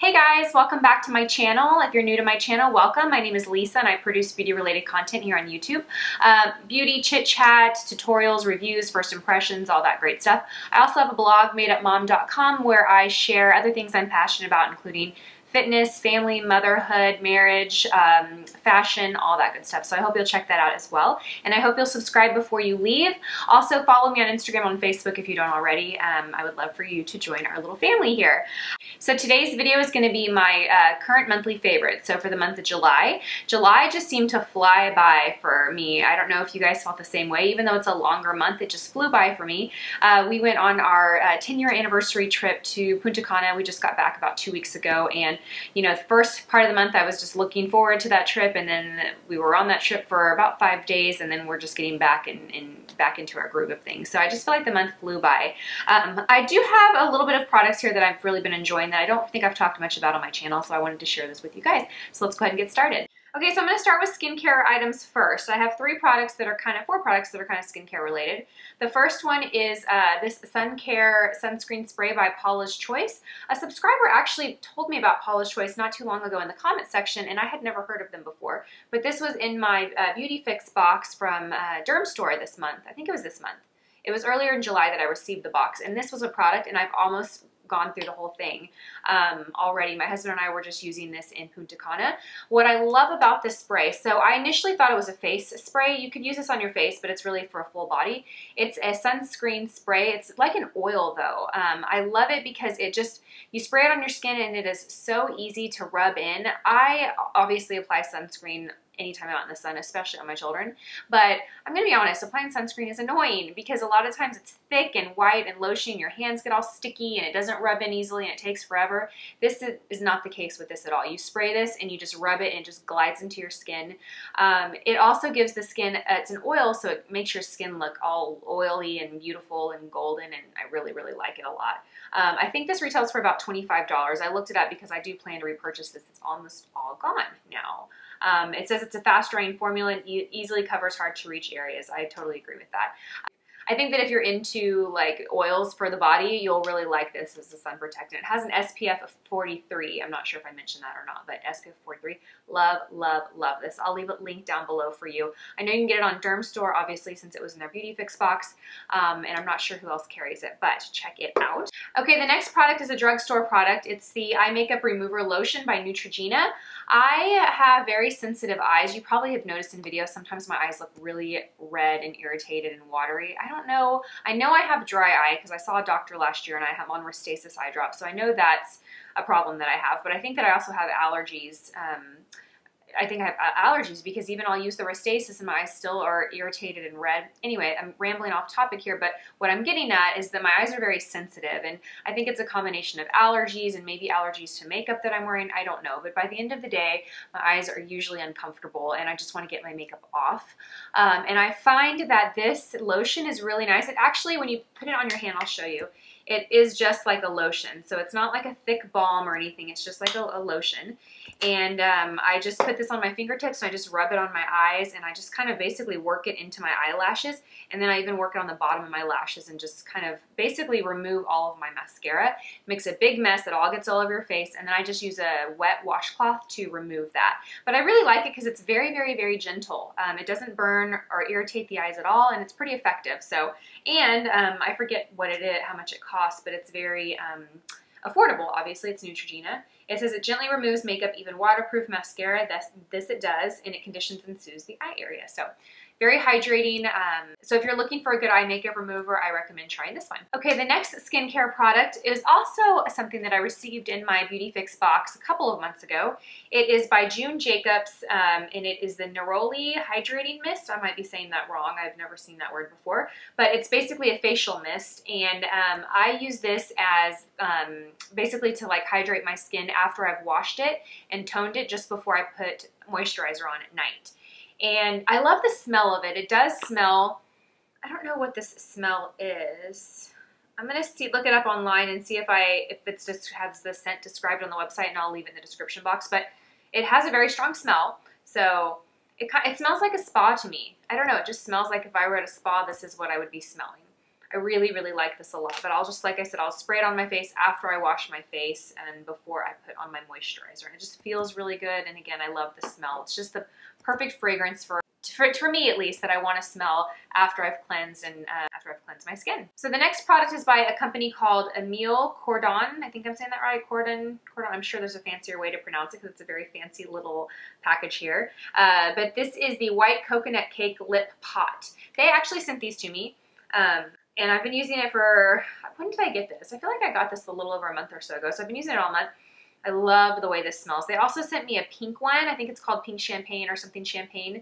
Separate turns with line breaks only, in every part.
Hey guys, welcome back to my channel. If you're new to my channel, welcome. My name is Lisa and I produce beauty related content here on YouTube. Beauty, chit chat, tutorials, reviews, first impressions, all that great stuff. I also have a blog, madeupmom.com, where I share other things I'm passionate about, including fitness, family, motherhood, marriage, fashion, all that good stuff. So I hope you'll check that out as well. And I hope you'll subscribe before you leave. Also follow me on Instagram and Facebook if you don't already. I would love for you to join our little family here. So today's video is going to be my current monthly favorite. So for the month of July, July just seemed to fly by for me. I don't know if you guys felt the same way. Even though it's a longer month, it just flew by for me. We went on our 10-year anniversary trip to Punta Cana. We just got back about 2 weeks ago, and you know, the first part of the month I was just looking forward to that trip, and then we were on that trip for about 5 days, and then we're just getting back back into our groove of things. So I just feel like the month flew by. I do have a little bit of products here that I've really been enjoying that I don't think I've talked much about on my channel, so I wanted to share this with you guys. So let's go ahead and get started. Okay, so I'm going to start with skincare items first. I have four products that are kind of skincare related. The first one is this Sunscreen Spray by Paula's Choice. A subscriber actually told me about Paula's Choice not too long ago in the comment section, and I had never heard of them before. But this was in my Beauty Fix box from Dermstore this month. I think it was this month. It was earlier in July that I received the box, and this was a product, and I've almost gone through the whole thing already. My husband and I were just using this in Punta Cana. What I love about this spray, so I initially thought it was a face spray. You could use this on your face, but it's really for a full body. It's a sunscreen spray. It's like an oil though. I love it because it just, you spray it on your skin and it is so easy to rub in. I obviously apply sunscreen anytime I'm out in the sun, especially on my children. But I'm going to be honest, applying sunscreen is annoying because a lot of times it's thick and white and lotion. Your hands get all sticky and it doesn't rub in easily and it takes forever. This is not the case with this at all. You spray this and you just rub it and it just glides into your skin. It also gives the skin, it's an oil, so it makes your skin look all oily and beautiful and golden, and I really, really like it a lot. I think this retails for about $25. I looked it up because I do plan to repurchase this. It's almost all gone now. It says it's a fast-drying formula and easily covers hard-to-reach areas. I totally agree with that. I think that if you're into like oils for the body, you'll really like this as a sun protectant. It has an SPF of 43. I'm not sure if I mentioned that or not, but SPF 43. Love, love, love this. I'll leave a link down below for you. I know you can get it on Dermstore, obviously, since it was in their Beauty Fix box, and I'm not sure who else carries it, but check it out. Okay, the next product is a drugstore product. It's the Eye Makeup Remover Lotion by Neutrogena. I have very sensitive eyes. You probably have noticed in videos, sometimes my eyes look really red and irritated and watery. I don't know. I know I have dry eye because I saw a doctor last year and I have on Restasis eye drops, so I know that's a problem that I have, but I think that I also have allergies. I think I have allergies because even I'll use the Restasis and my eyes still are irritated and red. Anyway, I'm rambling off topic here, but what I'm getting at is that my eyes are very sensitive, and I think it's a combination of allergies and maybe allergies to makeup that I'm wearing. I don't know, but by the end of the day, my eyes are usually uncomfortable and I just want to get my makeup off. And I find that this lotion is really nice. It actually, when you put it on your hand, I'll show you, it is just like a lotion. So it's not like a thick balm or anything. It's just like a lotion. And I just put this on my fingertips and I just rub it on my eyes and I just kind of basically work it into my eyelashes. And then I even work it on the bottom of my lashes and just kind of basically remove all of my mascara. It makes a big mess that all gets all over your face. And then I just use a wet washcloth to remove that. But I really like it because it's very, very, very gentle. It doesn't burn or irritate the eyes at all, and it's pretty effective. So, and I forget what it is, how much it costs, but it's very affordable. Obviously, it's Neutrogena. It says it gently removes makeup, even waterproof mascara. This it does, and it conditions and soothes the eye area. So very hydrating. So if you're looking for a good eye makeup remover, I recommend trying this one. Okay, the next skincare product is also something that I received in my Beauty Fix box a couple of months ago. It is by June Jacobs, and it is the Neroli Hydrating Mist. I might be saying that wrong. I've never seen that word before, but it's basically a facial mist, and I use this as basically to like hydrate my skin after I've washed it and toned it just before I put moisturizer on at night. And I love the smell of it. It does smell, I don't know what this smell is. I'm going to look it up online and see if it just has the scent described on the website, and I'll leave it in the description box. But it has a very strong smell. So it smells like a spa to me. I don't know. It just smells like if I were at a spa, this is what I would be smelling. I really, really like this a lot, but I'll just, like I said, I'll spray it on my face after I wash my face and before I put on my moisturizer. And it just feels really good. And again, I love the smell. It's just the perfect fragrance for me at least, that I want to smell after I've cleansed and after I've cleansed my skin. So the next product is by a company called Emile Cordon. I think I'm saying that right. Cordon. I'm sure there's a fancier way to pronounce it because it's a very fancy little package here. But this is the White Coconut Cake Lip Pot. They actually sent these to me. And I've been using it for, when did I get this? I feel like I got this a little over a month or so ago. So I've been using it all month. I love the way this smells. They also sent me a pink one. I think it's called Pink Champagne or something Champagne.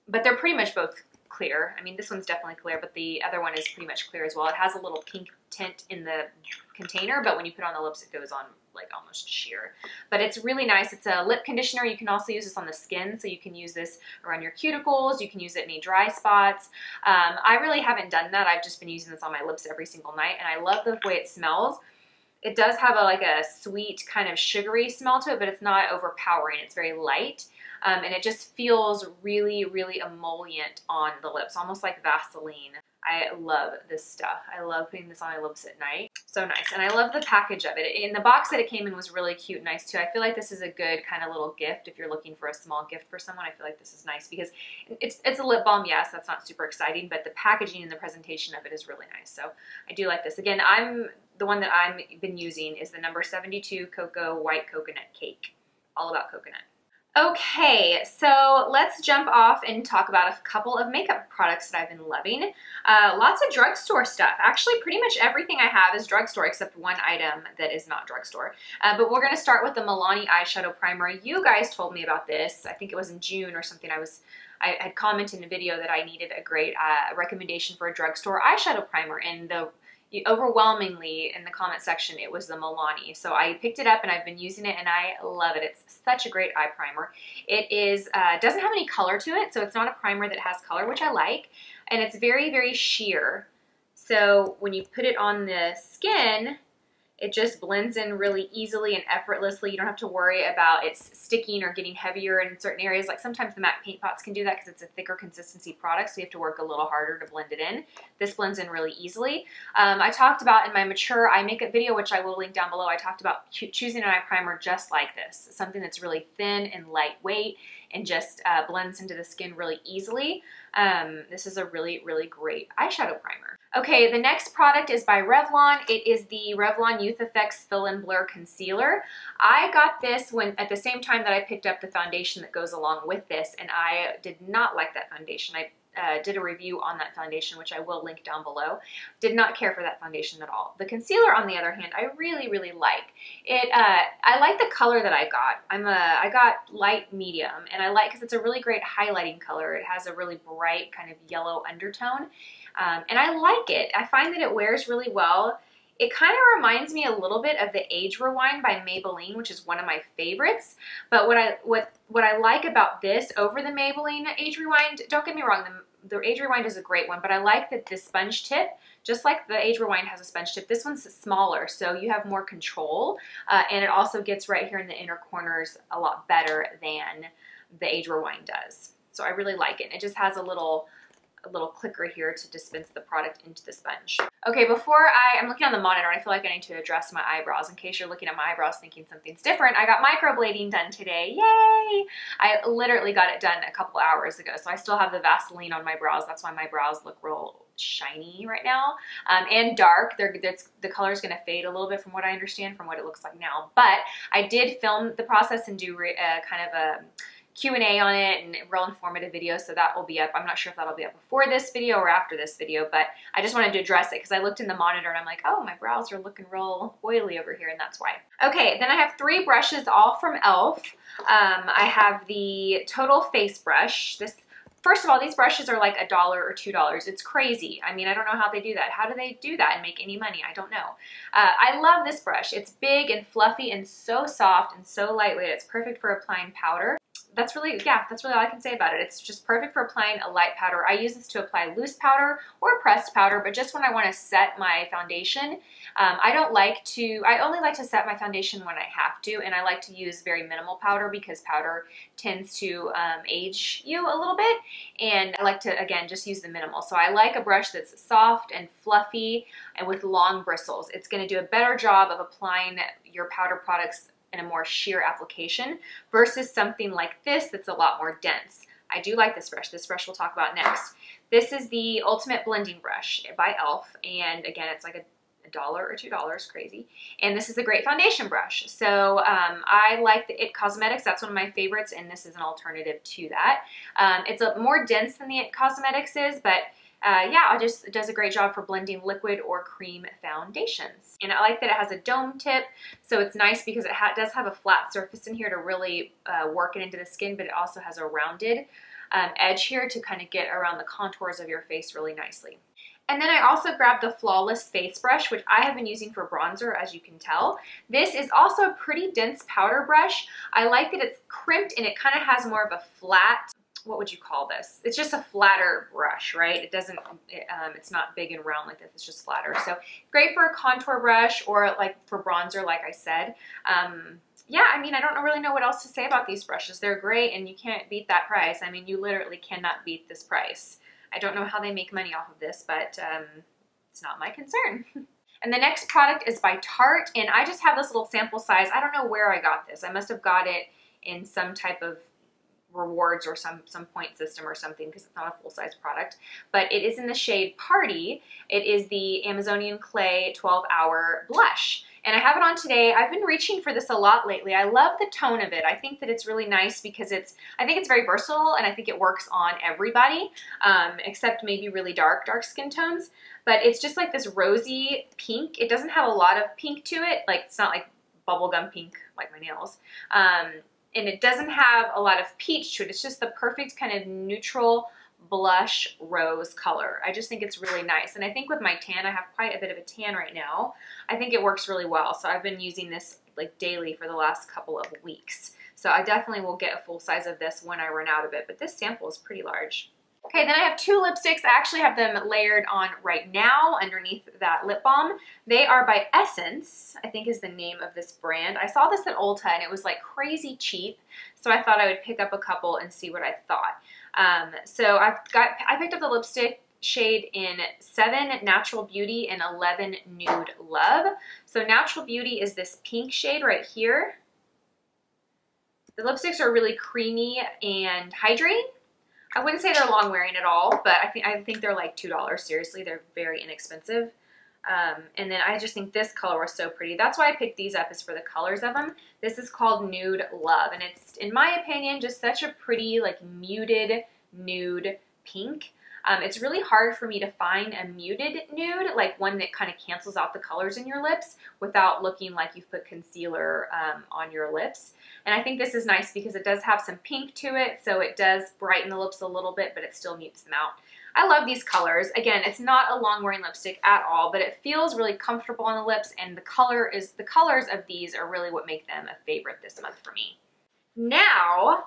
But they're pretty much both clear. I mean, this one's definitely clear, but the other one is pretty much clear as well. It has a little pink tint in the container, but when you put it on the lips, it goes on like almost sheer. But it's really nice. It's a lip conditioner. You can also use this on the skin, so you can use this around your cuticles. You can use it in any dry spots. I really haven't done that. I've just been using this on my lips every single night, and I love the way it smells. It does have like a sweet kind of sugary smell to it, but it's not overpowering. It's very light. And it just feels really, really emollient on the lips, almost like Vaseline. I love this stuff. I love putting this on my lips at night. So nice. And I love the package of it. And the box that it came in was really cute and nice too. I feel like this is a good kind of little gift if you're looking for a small gift for someone. I feel like this is nice because it's a lip balm. Yes, that's not super exciting, but the packaging and the presentation of it is really nice. So I do like this. Again, the one that I've been using is the number 72 Cocoa White Coconut Cake. All about coconut. Okay, so let's jump off and talk about a couple of makeup products that I've been loving. Lots of drugstore stuff. Actually, pretty much everything I have is drugstore except one item that is not drugstore. But we're going to start with the Milani Eyeshadow Primer. You guys told me about this. I think it was in June or something. I had commented in a video that I needed a great recommendation for a drugstore eyeshadow primer, and overwhelmingly in the comment section it was the Milani. So I picked it up and I've been using it and I love it. It's such a great eye primer. It is doesn't have any color to it, so it's not a primer that has color, which I like, and it's very, very sheer. So when you put it on the skin, it just blends in really easily and effortlessly. You don't have to worry about it sticking or getting heavier in certain areas. Like sometimes the MAC paint pots can do that because it's a thicker consistency product, so you have to work a little harder to blend it in. This blends in really easily. I talked about in my mature eye makeup video, which I will link down below, I talked about choosing an eye primer just like this. Something that's really thin and lightweight and just blends into the skin really easily. This is a really, really great eyeshadow primer. Okay, the next product is by Revlon. It is the Revlon Youth Effects Fill and Blur Concealer. I got this at the same time that I picked up the foundation that goes along with this, and I did not like that foundation. I did a review on that foundation, which I will link down below. Did not care for that foundation at all. The concealer, on the other hand, I really, really like. I like the color that I got. I got light medium, and I like because it's a really great highlighting color. It has a really bright kind of yellow undertone, and I like it. I find that it wears really well. It kind of reminds me a little bit of the Age Rewind by Maybelline, which is one of my favorites. But what I like about this over the Maybelline Age Rewind, don't get me wrong, the Age Rewind is a great one, but I like that this sponge tip, just like the Age Rewind has a sponge tip, this one's smaller, so you have more control, and it also gets right here in the inner corners a lot better than the Age Rewind does. So I really like it. And it just has a little clicker here to dispense the product into the sponge. Okay, before I'm looking on the monitor, I feel like I need to address my eyebrows. In case you're looking at my eyebrows thinking something's different, I got microblading done today. Yay! I literally got it done a couple hours ago, so I still have the Vaseline on my brows. That's why my brows look real shiny right now, and dark. The color is going to fade a little bit from what I understand from what it looks like now. But I did film the process and do kind of a Q&A on it and real informative video, so that will be up. I'm not sure if that'll be up before this video or after this video, but I just wanted to address it because I looked in the monitor and I'm like, oh, my brows are looking real oily over here, and that's why. Okay, then I have 3 brushes, all from e.l.f. I have the Total Face Brush. First of all, these brushes are like $1 or $2. It's crazy. I mean, I don't know how they do that. How do they do that and make any money? I don't know. I love this brush. It's big and fluffy and so soft and so lightweight. It's perfect for applying powder. That's really all I can say about it. It's just perfect for applying a light powder. I use this to apply loose powder or pressed powder, but just when I want to set my foundation. I only like to set my foundation when I have to, and I like to use very minimal powder because powder tends to age you a little bit. and I like to, again, just use the minimal. So I like a brush that's soft and fluffy and with long bristles. It's going to do a better job of applying your powder products in a more sheer application versus something like this that's a lot more dense. I do like this brush. This brush we'll talk about next. This is the Ultimate Blending Brush by e.l.f. and again, it's like $1 or $2, crazy. And this is a great foundation brush. So I like the IT Cosmetics. That's one of my favorites, and this is an alternative to that. It's a more dense than the IT Cosmetics is, but yeah, it does a great job for blending liquid or cream foundations. And I like that it has a dome tip, so it's nice because it does have a flat surface in here to really work it into the skin, but it also has a rounded edge here to kind of get around the contours of your face really nicely. And then I also grabbed the Flawless Face Brush, which I have been using for bronzer, as you can tell. This is also a pretty dense powder brush. I like that it's crimped and it kind of has more of a flat, what would you call this? It's just a flatter brush, right? It doesn't, it's not big and round like this, it's just flatter. So great for a contour brush or like for bronzer, like I said. Yeah, I mean, I don't really know what else to say about these brushes. They're great and you can't beat that price. I mean, you literally cannot beat this price. I don't know how they make money off of this, but it's not my concern. And the next product is by Tarte, and I just have this little sample size. I don't know where I got this. I must have got it in some type of rewards or some point system or something because it's not a full-size product. But it is in the shade Paarty. It is the Amazonian Clay 12-Hour Blush. And I have it on today. I've been reaching for this a lot lately. I love the tone of it. I think that it's really nice because I think it's very versatile and I think it works on everybody, except maybe really dark skin tones. But it's just like this rosy pink. It doesn't have a lot of pink to it. Like it's not like bubblegum pink like my nails. And it doesn't have a lot of peach to it. It's just the perfect kind of neutral blush rose color. I just think it's really nice. And I think with my tan, I have quite a bit of a tan right now. I think it works really well. So I've been using this like daily for the last couple of weeks. So I definitely will get a full size of this when I run out of it. But this sample is pretty large. Okay, then I have two lipsticks. I actually have them layered on right now underneath that lip balm. They are by Essence, I think is the name of this brand. I saw this at Ulta and it was like crazy cheap. So I thought I would pick up a couple and see what I thought. So I picked up the lipstick shade in 7 Natural Beauty and 11 Nude Love. So Natural Beauty is this pink shade right here. The lipsticks are really creamy and hydrating. I wouldn't say they're long wearing at all, but I think they're like $2. Seriously, they're very inexpensive. And then I just think this color was so pretty. That's why I picked these up, is for the colors of them. This is called Nude Love, and it's, in my opinion, just such a pretty, like, muted nude pink. It's really hard for me to find a muted nude, like one that kind of cancels out the colors in your lips without looking like you've put concealer on your lips. And I think this is nice because it does have some pink to it, so it does brighten the lips a little bit, but it still mutes them out. I love these colors. Again, it's not a long wearing lipstick at all, but it feels really comfortable on the lips, and the colors of these are really what make them a favorite this month for me. Now,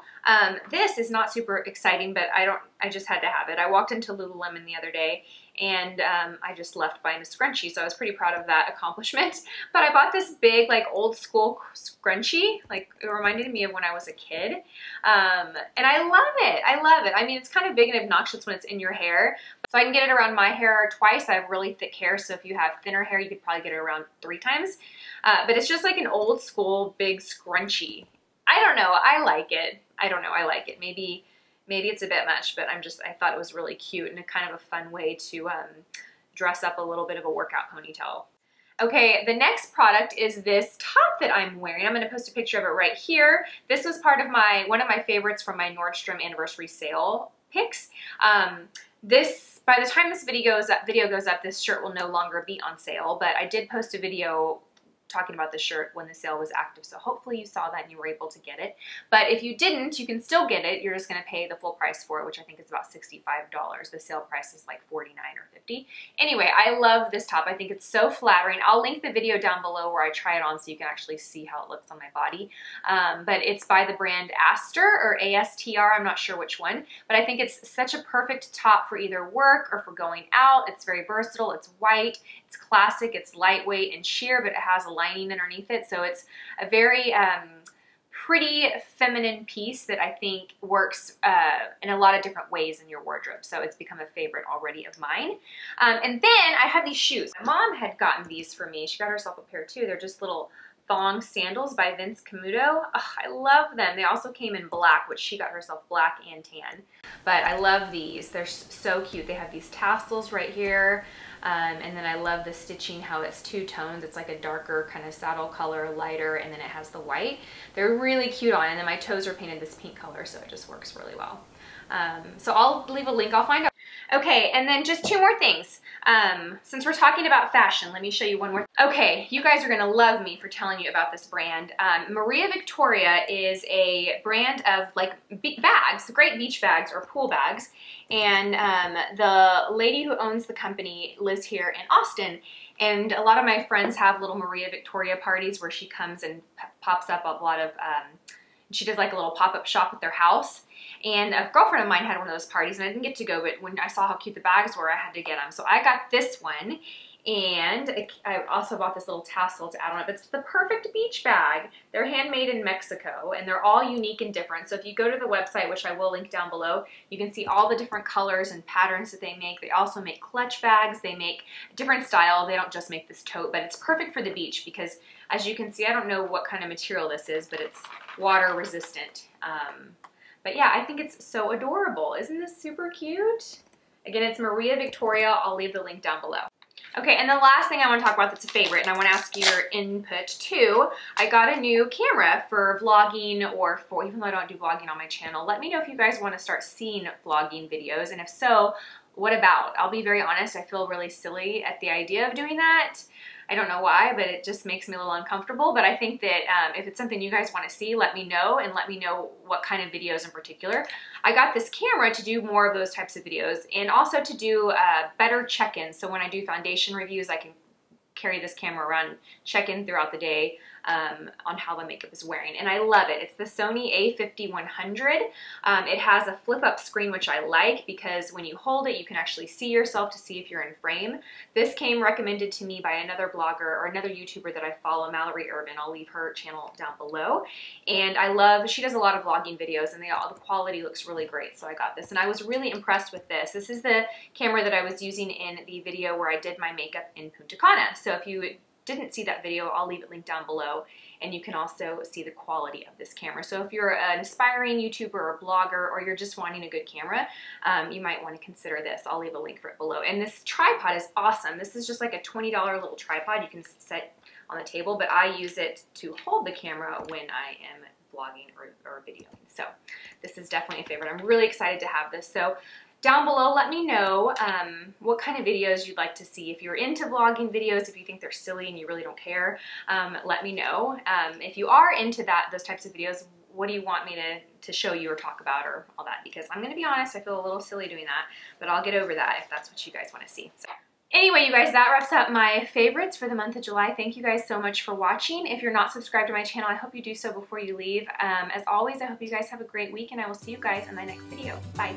this is not super exciting, but I just had to have it. I walked into Lululemon the other day and I just left buying a scrunchie, so I was pretty proud of that accomplishment. But I bought this big, like, old school scrunchie. Like, it reminded me of when I was a kid. And I love it. I love it. I mean, it's kind of big and obnoxious when it's in your hair. So I can get it around my hair twice. I have really thick hair, so if you have thinner hair, you could probably get it around 3 times. But it's just like an old school big scrunchie. I don't know. I like it. I don't know. I like it. Maybe it's a bit much, but I thought it was really cute and a kind of a fun way to dress up a little bit of a workout ponytail. Okay, the next product is this top that I'm wearing. I'm going to post a picture of it right here. This was part of one of my favorites from my Nordstrom anniversary sale picks. By the time this video goes up, this shirt will no longer be on sale, but I did post a video talking about the shirt when the sale was active, so hopefully you saw that and you were able to get it. But if you didn't, you can still get it. You're just going to pay the full price for it, which I think is about $65. The sale price is like $49 or $50. Anyway, I love this top. I think it's so flattering. I'll link the video down below where I try it on so you can actually see how it looks on my body. But it's by the brand ASTR or ASTR. I'm not sure which one, but I think it's such a perfect top for either work or for going out. It's very versatile. It's white. It's classic. It's lightweight and sheer, but it has a lining underneath it, so it's a very pretty feminine piece that I think works in a lot of different ways in your wardrobe. So it's become a favorite already of mine. And then I have these shoes. My mom had gotten these for me. She got herself a pair too. They're just little thong sandals by Vince Camuto. Oh, I love them. They also came in black, which she got herself black and tan. But I love these. They're so cute. They have these tassels right here. And then I love the stitching, how it's two tones. It's like a darker kind of saddle color, lighter, and then it has the white. They're really cute on, and then my toes are painted this pink color, so it just works really well. So I'll leave a link. I'll find out. Okay, and then just two more things. Since we're talking about fashion, let me show you one more. Okay, you guys are gonna love me for telling you about this brand. Maria Victoria is a brand of like bags, great beach bags or pool bags. And the lady who owns the company lives here in Austin. And a lot of my friends have little Maria Victoria parties where she comes and pops up a lot of, she does like a little pop-up shop at their house. And a girlfriend of mine had one of those parties and I didn't get to go, but when I saw how cute the bags were, I had to get them. So I got this one, and I also bought this little tassel to add on it. But it's the perfect beach bag. They're handmade in Mexico, and they're all unique and different. So if you go to the website, which I will link down below, you can see all the different colors and patterns that they make. They also make clutch bags. They make a different style. They don't just make this tote, but it's perfect for the beach because, as you can see, I don't know what kind of material this is, but it's water resistant. But yeah, I think it's so adorable. Isn't this super cute? Again, it's Maria Victoria. I'll leave the link down below. Okay, and the last thing I want to talk about that's a favorite, and I want to ask your input too, I got a new camera for vlogging, or for, even though I don't do vlogging on my channel, let me know if you guys want to start seeing vlogging videos, and if so, what about? I'll be very honest, I feel really silly at the idea of doing that. I don't know why, but it just makes me a little uncomfortable. But I think that if it's something you guys want to see, let me know, and let me know what kind of videos in particular. I got this camera to do more of those types of videos, and also to do better check-ins. So when I do foundation reviews, I can carry this camera around, check in throughout the day on how the makeup is wearing. And I love it. It's the Sony A5100. It has a flip-up screen, which I like because when you hold it, you can actually see yourself to see if you're in frame. This came recommended to me by another blogger or another YouTuber that I follow, Mallory Urban. I'll leave her channel down below. And I love, she does a lot of vlogging videos, and the quality looks really great. So I got this, and I was really impressed with this. This is the camera that I was using in the video where I did my makeup in Punta Cana. So if you didn't see that video, I'll leave it linked down below, and you can also see the quality of this camera. So if you're an aspiring YouTuber or blogger, or you're just wanting a good camera, you might want to consider this. I'll leave a link for it below. And this tripod is awesome. This is just like a $20 little tripod you can set on the table, but I use it to hold the camera when I am vlogging or videoing. So this is definitely a favorite. I'm really excited to have this. So down below, let me know what kind of videos you'd like to see. If you're into vlogging videos, if you think they're silly and you really don't care, let me know. If you are into those types of videos, what do you want me to show you or talk about or all that? Because I'm gonna be honest, I feel a little silly doing that, but I'll get over that if that's what you guys wanna see. So anyway, you guys, that wraps up my favorites for the month of July. Thank you guys so much for watching. If you're not subscribed to my channel, I hope you do so before you leave. As always, I hope you guys have a great week, and I will see you guys in my next video. Bye.